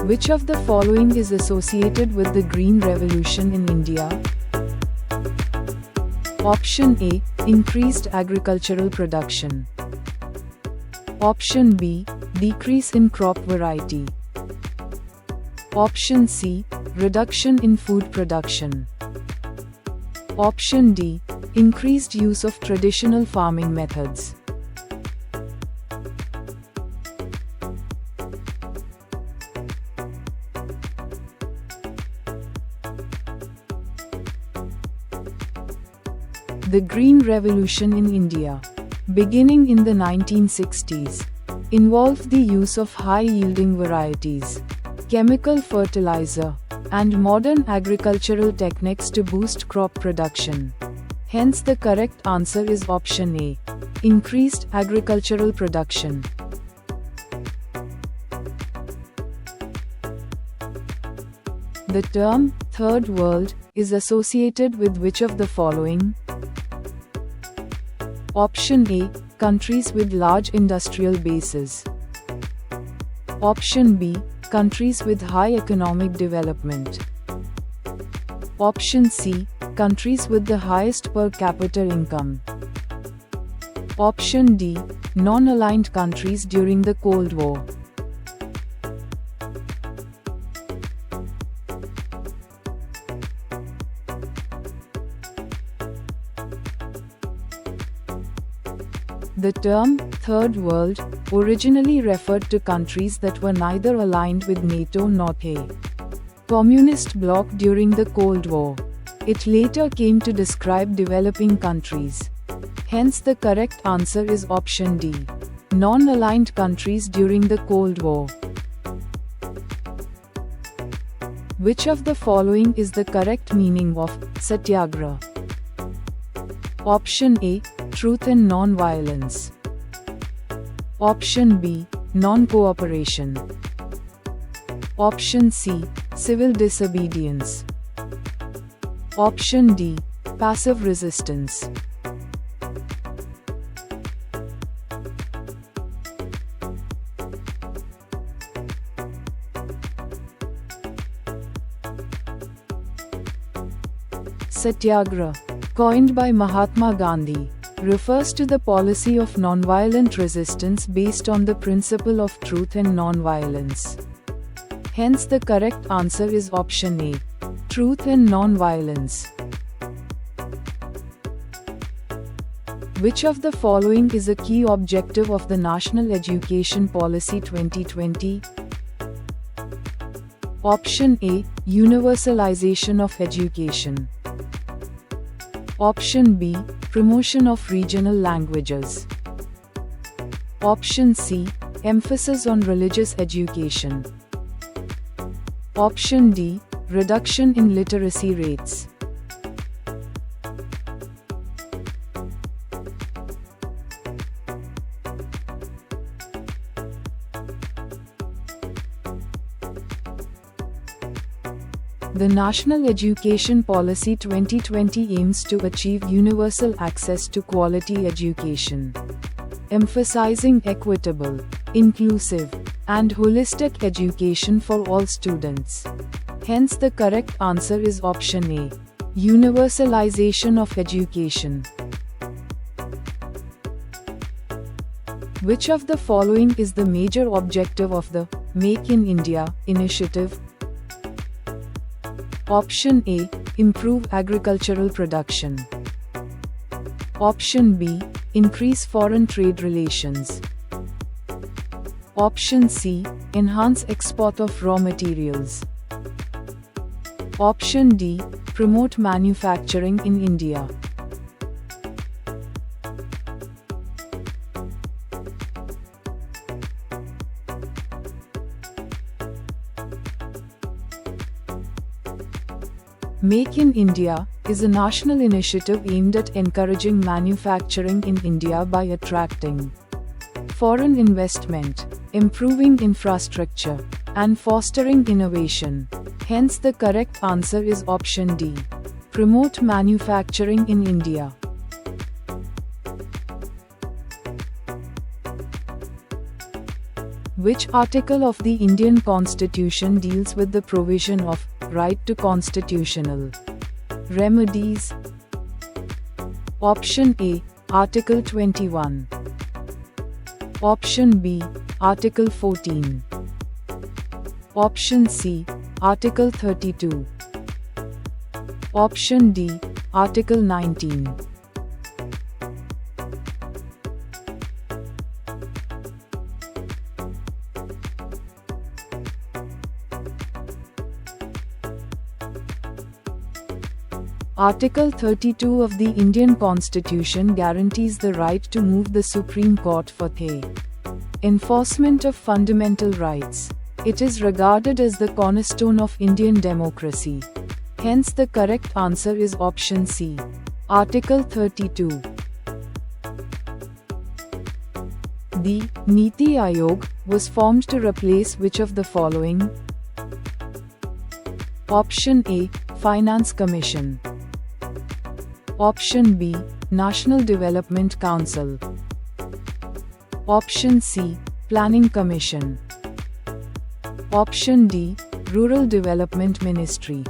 Which of the following is associated with the Green Revolution in India? Option A. Increased agricultural production. Option B. Decrease in crop variety. Option C. Reduction in food production. Option D. Increased use of traditional farming methods. The Green Revolution in India, beginning in the 1960s, involved the use of high-yielding varieties, chemical fertilizer, and modern agricultural techniques to boost crop production. Hence the correct answer is option A, increased agricultural production. The term Third World is associated with which of the following? Option A. Countries with large industrial bases. Option B. Countries with high economic development. Option C. Countries with the highest per capita income. Option D. Non-aligned countries during the Cold War. The term Third World originally referred to countries that were neither aligned with NATO nor a communist bloc during the Cold War. It later came to describe developing countries. Hence the correct answer is option D, non-aligned countries during the Cold War. Which of the following is the correct meaning of Satyagraha? Option A. Truth and non-violence. Option B. Non-cooperation. Option C. Civil disobedience. Option D. Passive resistance. Satyagraha, coined by Mahatma Gandhi, refers to the policy of nonviolent resistance based on the principle of truth and nonviolence. Hence the correct answer is option A, truth and nonviolence. Which of the following is a key objective of the National Education Policy 2020? Option A. Universalization of education. Option B. Promotion of regional languages. Option C. Emphasis on religious education. Option D. Reduction in literacy rates. The National Education Policy 2020 aims to achieve universal access to quality education, emphasizing equitable, inclusive, and holistic education for all students. Hence the correct answer is option A, universalization of education. Which of the following is the major objective of the Make in India initiative? Option A. Improve agricultural production. Option B. Increase foreign trade relations. Option C. Enhance export of raw materials. Option D. Promote manufacturing in India. Make in India is a national initiative aimed at encouraging manufacturing in India by attracting foreign investment, improving infrastructure, and fostering innovation. Hence the correct answer is option D, promote manufacturing in India. Which article of the Indian Constitution deals with the provision of right to constitutional remedies? Option A, Article 21. Option B, Article 14. Option C, Article 32. Option D, Article 19. Article 32 of the Indian Constitution guarantees the right to move the Supreme Court for the enforcement of fundamental rights. It is regarded as the cornerstone of Indian democracy. Hence the correct answer is option C, Article 32. The Niti Aayog was formed to replace which of the following? Option A, Finance Commission. Option B, National Development Council. Option C, Planning Commission. Option D, Rural Development Ministry.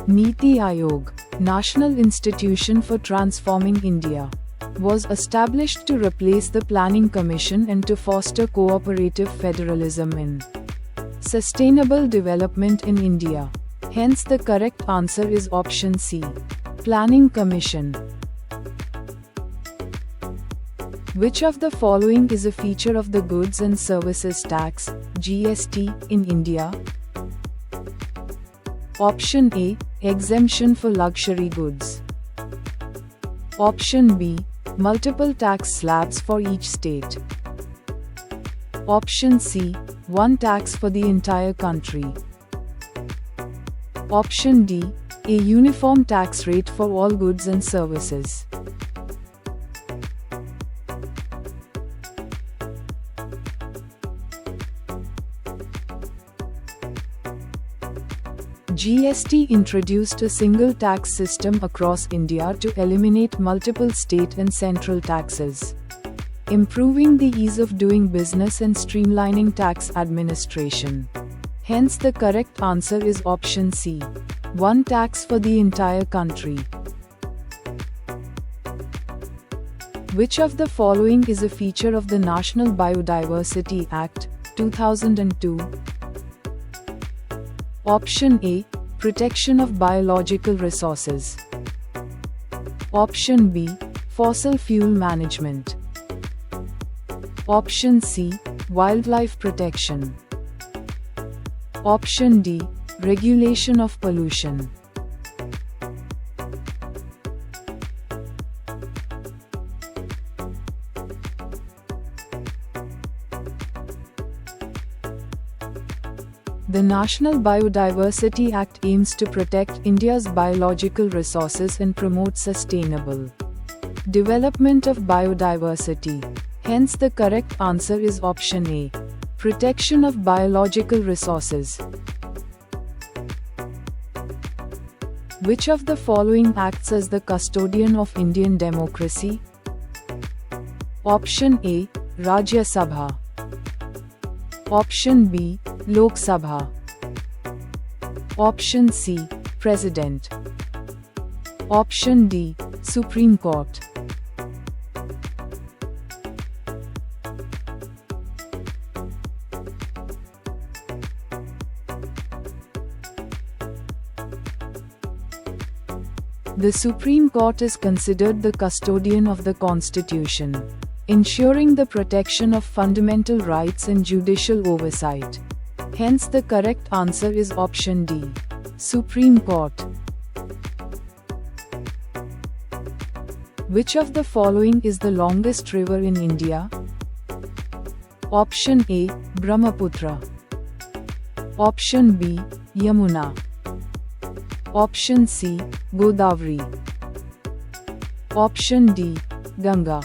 Niti Aayog, National Institution for Transforming India, was established to replace the Planning Commission and to foster cooperative federalism and sustainable development in India. Hence the correct answer is option C, Planning Commission. Which of the following is a feature of the Goods and Services Tax (GST) in India? Option A, exemption for luxury goods. Option B, multiple tax slabs for each state. Option C, one tax for the entire country. Option D, a uniform tax rate for all goods and services. GST introduced a single tax system across India to eliminate multiple state and central taxes, improving the ease of doing business and streamlining tax administration. Hence the correct answer is option C, one tax for the entire country. Which of the following is a feature of the National Biodiversity Act, 2002? Option A, protection of biological resources. Option B, fossil fuel management. Option C, wildlife protection. Option D, regulation of pollution. The National Biodiversity Act aims to protect India's biological resources and promote sustainable development of biodiversity. Hence the correct answer is option A, protection of biological resources. Which of the following acts as the custodian of Indian democracy? Option A, Rajya Sabha. Option B, Lok Sabha. Option C, President. Option D, Supreme Court. The Supreme Court is considered the custodian of the Constitution, ensuring the protection of fundamental rights and judicial oversight. Hence the correct answer is option D, Supreme Court. Which of the following is the longest river in India? Option A, Brahmaputra. Option B, Yamuna. Option C, Godavari. Option D, Ganga.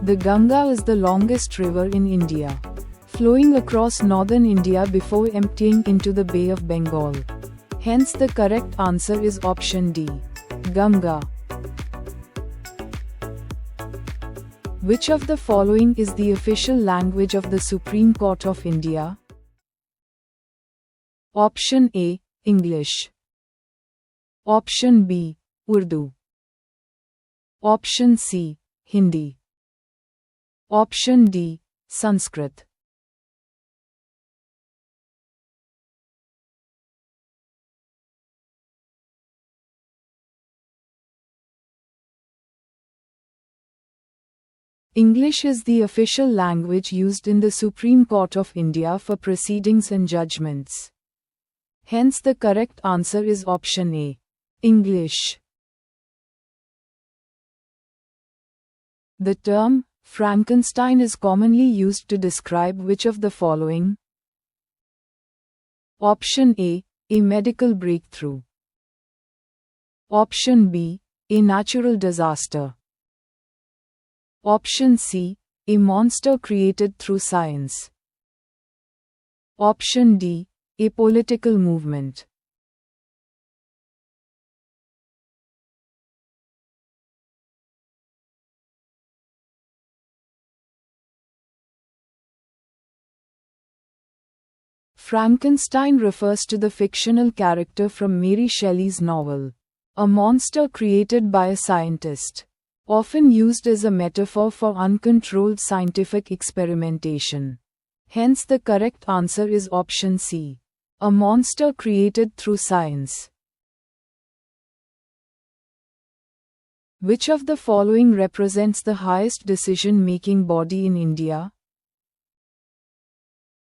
The Ganga is the longest river in India, flowing across northern India before emptying into the Bay of Bengal. Hence the correct answer is option D, Ganga. Which of the following is the official language of the Supreme Court of India? Option A, English. Option B, Urdu. Option C, Hindi. Option D, Sanskrit. English is the official language used in the Supreme Court of India for proceedings and judgments. Hence the correct answer is option A, English. The term Frankenstein is commonly used to describe which of the following? Option A, a medical breakthrough. Option B, a natural disaster. Option C, a monster created through science. Option D, a political movement. Frankenstein refers to the fictional character from Mary Shelley's novel, a monster created by a scientist, often used as a metaphor for uncontrolled scientific experimentation. Hence the correct answer is option C, a monster created through science. Which of the following represents the highest decision-making body in India?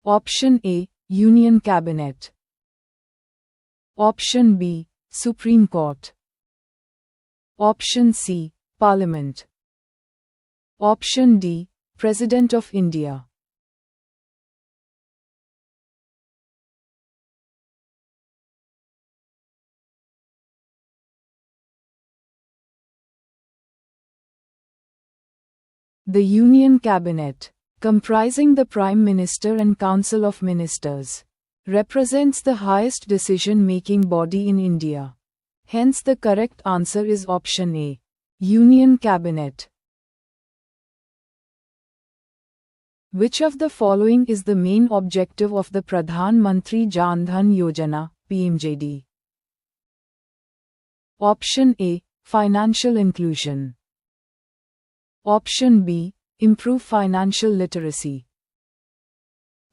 Option A, Union Cabinet. Option B, Supreme Court. Option C, Parliament. Option D, President of India. The Union Cabinet, comprising the Prime Minister and Council of Ministers, represents the highest decision-making body in India. Hence the correct answer is option A, Union Cabinet. Which of the following is the main objective of the Pradhan Mantri Jan Dhan Yojana, PMJD? Option A, financial inclusion. Option B, improve financial literacy.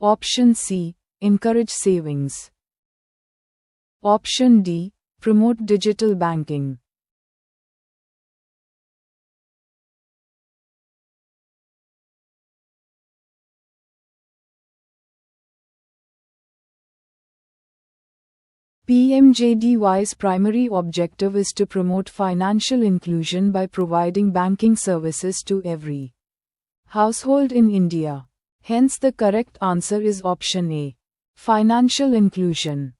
Option C, encourage savings. Option D, promote digital banking. PMJDY's primary objective is to promote financial inclusion by providing banking services to every household in India. Hence the correct answer is option A, financial inclusion.